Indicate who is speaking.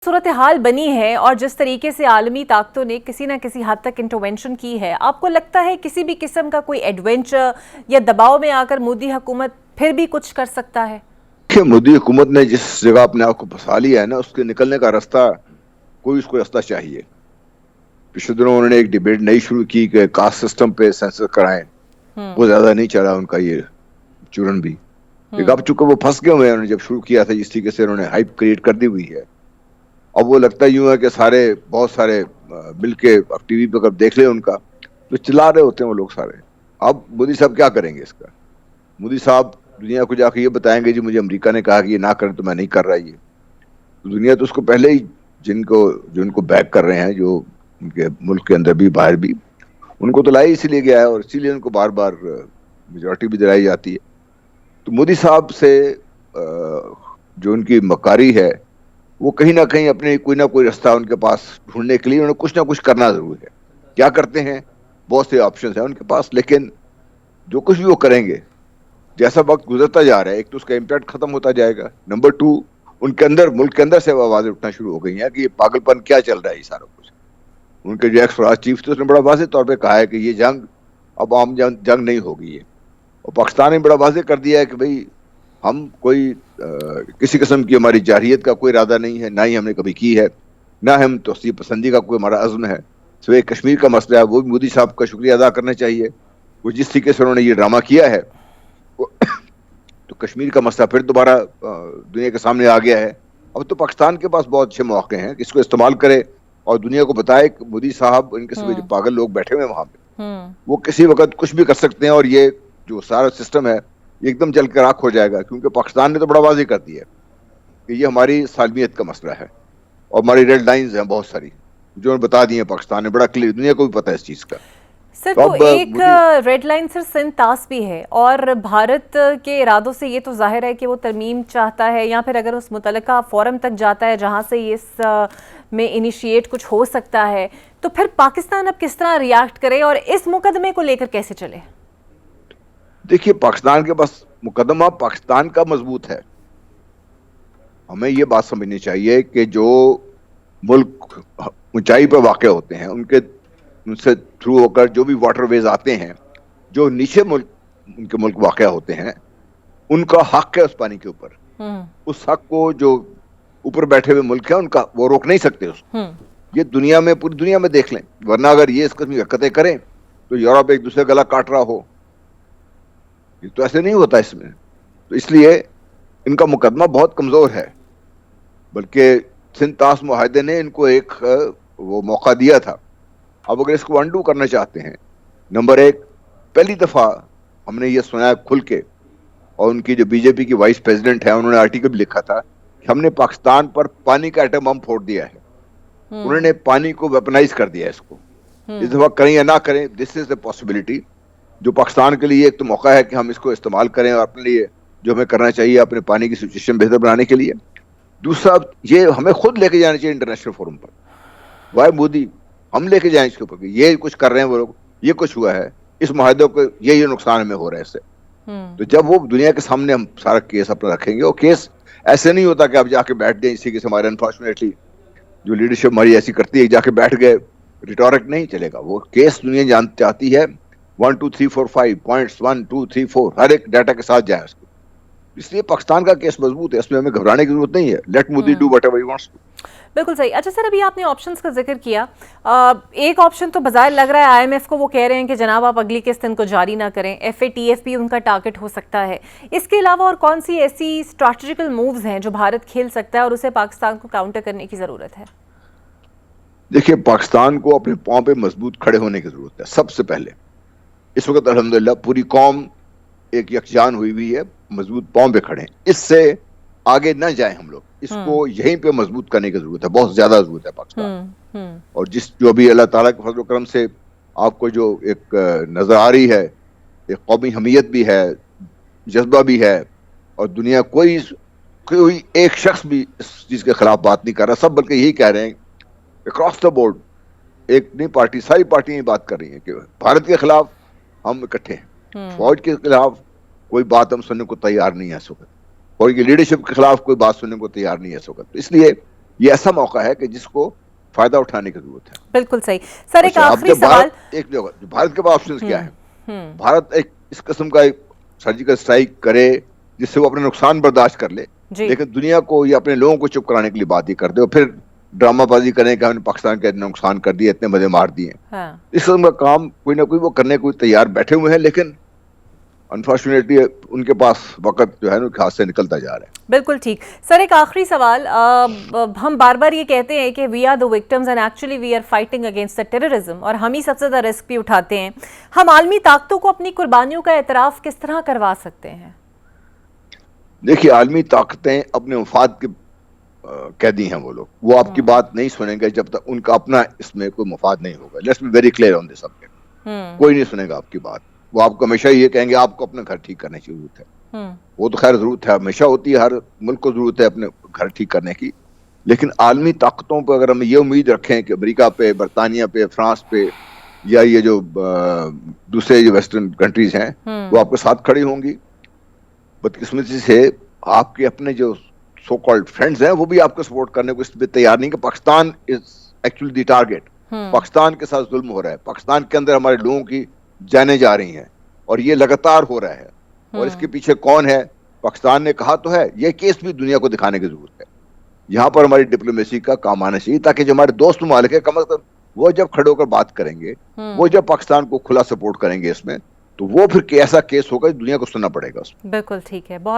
Speaker 1: صورتحال بنی ہے اور جس طریقے سے عالمی طاقتوں نے کسی نہ کسی حد تک انٹروینشن کی ہے، آپ کو لگتا ہے کسی بھی قسم کا کوئی ایڈونچر یا دباؤ میں آ کر مودی حکومت پھر بھی کچھ کر سکتا ہے؟
Speaker 2: کہ مودی حکومت نے جس جگہ اپنے آپ کو پھنسا لیا ہے نا، اس کے نکلنے کا راستہ کوئی اس کو راستہ چاہیے. پچھلے دنوں انہوں نے ایک ڈیبیٹ نئی شروع کی کہ کاسٹ سسٹم پہ سینسر کرائیں. وہ زیادہ نہیں چلا ان کا یہ چورن بھی. اب چونکہ وہ پھنس گئے ہوئے ہیں، انہوں نے جب شروع کیا تھا جس طریقے سے انہوں نے ہائپ کریٹ کر دی ہوئی ہے، اب وہ لگتا یوں ہے کہ بہت سارے مل کے اب ٹی وی پہ اگر دیکھ لیں ان کا تو چلا رہے ہوتے ہیں وہ لوگ سارے. اب مودی صاحب کیا کریں گے اس کا؟ مودی صاحب دنیا کو جا کے یہ بتائیں گے جی مجھے امریکہ نے کہا کہ یہ نہ کریں تو میں نہیں کر رہا. یہ دنیا تو اس کو پہلے ہی جو ان کو بیک کر رہے ہیں، جو ان کے ملک کے اندر بھی باہر بھی، ان کو تو لائی اسی لیے گیا ہے اور اسی لیے ان کو بار بار میجورٹی بھی دلائی جاتی ہے. تو مودی صاحب سے جو ان کی مکاری ہے وہ کہیں نہ کہیں اپنے کوئی نہ کوئی راستہ ان کے پاس ڈھونڈنے کے لیے انہیں کچھ نہ کچھ کرنا ضرور ہے. کیا کرتے ہیں؟ بہت سے آپشنز ہیں ان کے پاس، لیکن جو کچھ بھی وہ کریں گے جیسا وقت گزرتا جا رہا ہے، ایک تو اس کا امپیکٹ ختم ہوتا جائے گا، نمبر 2 ان کے اندر ملک کے اندر سے آوازیں اٹھنا شروع ہو گئی ہیں کہ یہ پاگل پن کیا چل رہا ہے. یہ سارا کچھ ان کے جو ایکس فراز چیف تھے اس نے بڑا واضح طور پہ کہا ہے کہ یہ جنگ اب عام جنگ نہیں ہوگی. یہ اور پاکستان نے بڑا واضح کر دیا ہے کہ بھئی ہم کوئی کسی قسم کی ہماری جارحیت کا کوئی ارادہ نہیں ہے، نہ ہی ہم نے کبھی کی ہے، نہ ہم توسیع پسندی کا کوئی ہمارا عزم ہے. سوائے کشمیر کا مسئلہ ہے، وہ بھی مودی صاحب کا شکریہ ادا کرنا چاہیے. وہ جس طریقے سے انہوں نے یہ ڈرامہ کیا ہے تو کشمیر کا مسئلہ پھر دوبارہ دنیا کے سامنے آ گیا ہے. اب تو پاکستان کے پاس بہت اچھے مواقع ہیں کہ اس کو استعمال کرے اور دنیا کو بتائے کہ مودی صاحب ان کے سب جو پاگل لوگ بیٹھے ہوئے ہیں وہاں پہ وہ کسی وقت کچھ بھی کر سکتے ہیں اور یہ جو سارا سسٹم ہے یہ ایک دم جل کے راکھ ہو جائے گا. کیونکہ پاکستان نے تو بڑا واضح کر دیا ہے کہ یہ ہماری سالمیت کا مسئلہ ہے اور ہماری ریڈ لائنز ہیں بہت ساری جو بتا دی ہیں. پاکستان نے بڑا کلیئر، دنیا کو بھی پتہ ہے اس چیز کا.
Speaker 1: سر تو ایک ریڈ لائن سر سندھ طاس بھی ہے اور بھارت کے ارادوں سے یہ تو ظاہر ہے کہ وہ ترمیم چاہتا ہے یا پھر اگر اس متعلقہ فورم تک جاتا ہے جہاں سے اس میں انیشیٹ کچھ ہو سکتا ہے، تو پھر پاکستان اب کس طرح ریاکٹ کرے اور اس مقدمے کو لے کر کیسے چلے؟
Speaker 2: دیکھیے پاکستان کے پاس مقدمہ پاکستان کا مضبوط ہے. ہمیں یہ بات سمجھنی چاہیے کہ جو ملک اونچائی پہ واقع ہوتے ہیں ان سے تھرو ہو کر جو بھی واٹر ویز آتے ہیں، جو نیچے ان کے ملک واقع ہوتے ہیں، ان کا حق ہے اس پانی کے اوپر. اس حق کو جو اوپر بیٹھے ہوئے ملک ہیں ان کا وہ روک نہیں سکتے اس کو. یہ پوری دنیا میں دیکھ لیں، ورنہ اگر یہ اس قسم کی حرکتیں کریں تو یورپ ایک دوسرے گلا کاٹ رہا ہو. یہ تو ایسے نہیں ہوتا اس میں. تو اس لیے ان کا مقدمہ بہت کمزور ہے. بلکہ سندھ طاس معاہدے نے ان کو ایک وہ موقع دیا تھا. اب اگر اس کو انڈو کرنا چاہتے ہیں، نمبر 1 پہلی دفعہ ہم نے یہ سنا ہے کھل کے، اور ان کی جو بی جے پی کی وائس پریزیڈنٹ ہے انہوں نے آرٹیکل بھی لکھا تھا کہ ہم نے پاکستان پر پانی کا ایٹم بم پھوڑ دیا ہے. انہوں نے پانی کو ویپنائز کر دیا. اس کو اس دفعہ کریں یا نہ کریں، دس از اے پاسبلٹی جو پاکستان کے لیے ایک تو موقع ہے کہ ہم اس کو استعمال کریں اور اپنے لیے جو ہمیں کرنا چاہیے اپنے پانی کی سچویشن بہتر بنانے کے لیے. دوسرا یہ ہمیں خود لے کے جانا چاہیے انٹرنیشنل فورم پر. وائے مودی ہم لے کے جائیں اس کے اوپر کہ یہ کچھ کر رہے ہیں وہ لوگ، یہ کچھ ہوا ہے، اس معاہدے کو یہ نقصان ہمیں ہو رہا ہے اس سے. تو جب وہ دنیا کے سامنے ہم سارا کیس اپنا رکھیں گے، اور کیس ایسے نہیں ہوتا کہ آپ جا کے بیٹھ گئے اسی کے ہمارے انفارچونیٹلی جو لیڈرشپ ہماری ایسی کرتی ہے جا کے بیٹھ گئے، ریٹورک نہیں چلے گا. وہ کیس دنیا چاہتی ہے 1 2 3 4 5 پوائنٹس 1 2 3 4 ہر ایک ڈیٹا کے ساتھ جائیں اس کو. اس لیے پاکستان کا کیس مضبوط ہے، اس میں ہمیں گھبرانے کی ضرورت نہیں ہے. Let Modi do whatever he wants to.
Speaker 1: بالکل صحیح. اچھا سر، ابھی آپ نے آپشنز کا ذکر کیا. ایک آپشن تو بظاہر لگ رہا ہے آئی ایم ایف کو، وہ کہہ رہے ہیں کہ جناب آپ اگلی قسط ان کو جاری نہ کریں. ایف اے ٹی ایف بھی ان کا ٹارگٹ ہو سکتا ہے. اس کے علاوہ اور کون سی ایسی اسٹریٹجیکل مووز ہیں جو بھارت کھیل سکتا ہے اور اسے پاکستان کو کاؤنٹر کرنے کی ضرورت ہے؟
Speaker 2: دیکھیے پاکستان کو اپنے پاؤں پہ مضبوط کھڑے ہونے کی ضرورت ہے. سب سے پہلے اس وقت الحمدللہ پوری قوم ایک یکجان ہوئی ہوئی ہے، مضبوط پاؤں پہ کھڑے ہیں. اس سے آگے نہ جائیں ہم لوگ، اس کو یہیں پہ مضبوط کرنے کی ضرورت ہے، بہت زیادہ ضرورت ہے پاکستان. اور جو بھی اللہ تعالیٰ کے فضل و کرم سے آپ کو جو ایک نظر آ رہی ہے، ایک قومی حمیت بھی ہے، جذبہ بھی ہے، اور دنیا کوئی ایک شخص بھی اس چیز کے خلاف بات نہیں کر رہا. سب بلکہ یہی کہہ رہے ہیں اکراس دا بورڈ، ایک نہیں پارٹی، ساری پارٹیاں یہ بات کر رہی ہیں کہ بھارت کے خلاف ہم اکٹھے ہیں. فوج کے خلاف کوئی بات ہم سننے کو تیار نہیں ہے اس وقت، فوج کی لیڈرشپ کے خلاف کوئی بات سننے کو تیار نہیں ہے اس وقت. اس لیے یہ ایسا موقع ہے کہ جس کو فائدہ اٹھانے کی ضرورت ہے.
Speaker 1: بالکل صحیح. سر ایک آخری سوال,
Speaker 2: بھارت کے پاس آپشنز کیا ہیں؟ بھارت ایک اس قسم کا ایک سرجیکل اسٹرائک کرے جس سے وہ اپنے نقصان برداشت کر لے, لیکن دنیا کو یا اپنے لوگوں کو چپ کرانے کے لیے بات ہی کر دے, اور پھر ڈرامہ بازی کریں کہ ہم نے پاکستان کے اتنے نقصان کر دیے, اتنے مزے مار دیے. اس قسم کا کام کوئی نہ کوئی وہ کرنے کو تیار بیٹھے ہوئے ہیں, لیکن انفارچونیٹلی ان کے پاس وقت جو ہے نا ہاتھ سے نکلتا جا رہا ہے.
Speaker 1: بالکل ٹھیک. سر ایک آخری سوال, ہم بار بار یہ کہتے ہیں کہ we are the victims and actually we are fighting against the terrorism, اور ہم ہی سب سے زیادہ رسک بھی اٹھاتے ہیں. ہم عالمی طاقتوں کو اپنی قربانیوں کا اعتراف کس طرح کروا سکتے ہیں؟
Speaker 2: دیکھیے, عالمی طاقتیں اپنے مفاد کے قیدی ہیں. وہ لوگ وہ آپ کی بات نہیں سنیں گے جب تک ان کا اپنا اس میں کوئی مفاد نہیں ہوگا. Let's be very clear on this subject. کوئی نہیں سنے گا آپ کی بات. وہ آپ کو ہمیشہ یہ کہیں گے آپ کو اپنا گھر ٹھیک کرنے کی ضرورت ہے. وہ تو خیر ضرورت ہے, ہمیشہ ہوتی ہے, ہر ملک کو ضرورت ہے اپنے گھر ٹھیک کرنے کی. لیکن عالمی طاقتوں پہ اگر ہم یہ امید رکھیں کہ امریکہ پہ, برطانیہ پہ, فرانس پہ, یا یہ جو دوسرے جو ویسٹرن کنٹریز ہیں وہ آپ کے ساتھ کھڑی ہوں گی, بدقسمتی سے آپ کے اپنے جو سو کالڈ فرینڈز ہیں وہ بھی آپ کو سپورٹ کرنے کو اس پہ تیار نہیں کہ Pakistan is actually the target. Pakistan کے ساتھ ظلم ہو رہا ہے, پاکستان کے اندر ہمارے لوگوں کی جانیں جا رہی ہیں, اور یہ لگاتار ہو رہا ہے. اور اس کے پیچھے کون ہے؟ پاکستان نے کہا تو ہے, یہ کیس بھی دنیا کو دکھانے کی ضرورت ہے. یہاں پر ہماری ڈپلومیسی کا کام آنا چاہیے, تاکہ جو ہمارے دوست ممالک ہیں کم از کم وہ جب کھڑے ہو کر بات کریں گے, وہ جب پاکستان کو کھلا سپورٹ کریں گے اس میں, تو وہ پھر ایسا کیس ہوگا دنیا کو سننا پڑے گا اس میں.
Speaker 1: بالکل ٹھیک ہے.